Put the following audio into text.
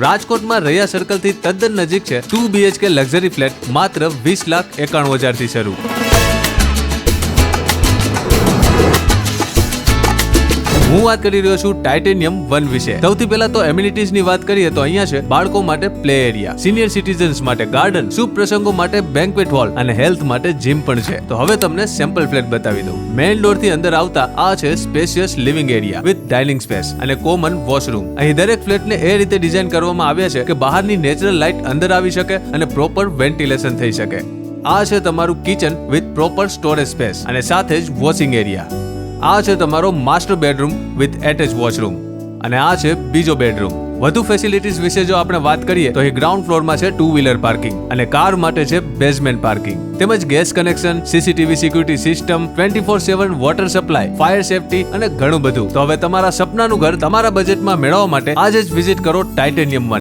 રાજકોટમાં રૈયા સર્કલથી તદ્દન નજીક છે 2 BHK લક્ઝરી ફ્લેટ માત્ર 20,91,000 થી શરૂ। હું વાત કરી રહ્યો છું ટાઇટેનિયમ 1 વિશે। સૌથી પહેલા તો એમ્યુનિટીઝ ની વાત કરીએ તો અહીંયા છે બાળકો માટે પ્લે એરિયા, સિનિયર સિટીઝન્સ માટે ગાર્ડન, શુભ પ્રસંગો માટે બેન્ક્વેટ હોલ અને હેલ્થ માટે જીમ પણ છે। તો હવે તમને સેમ્પલ ફ્લેટ બતાવી દઉં। મેઇન ડોર થી અંદર આવતા આ છે spacious living area with dining space અને કોમન વોશરૂમ। અહીં દરેક ફ્લેટને એ રીતે ડિઝાઇન કરવામાં આવ્યા છે કે બહારની નેચરલ લાઇટ અંદર આવી શકે અને પ્રોપર વેન્ટિલેશન થઈ શકે। આ છે તમારું kitchen with proper storage space અને સાથે જ વોશિંગ એરિયા। આ છે તમારો master bedroom with attach washroom અને આ છે બીજો બેડરૂમ। વધુ ફેસિલિટીઝ વિશે જો આપણે વાત કરીએ તો અહીં ગ્રાઉન્ડ ફ્લોરમાં છે 2 વ્હીલર પાર્કિંગ અને કાર માટે છે બેઝમેન્ટ પાર્કિંગ, તેમજ gas connection, CCTV security system, 24/7 water supply, fire safety અને ઘણું બધું। તો હવે તમારા સપનાનું ઘર તમારા બજેટમાં મેળવવા માટે આજે જ વિઝિટ કરો ટાઇટેનિયમ 1।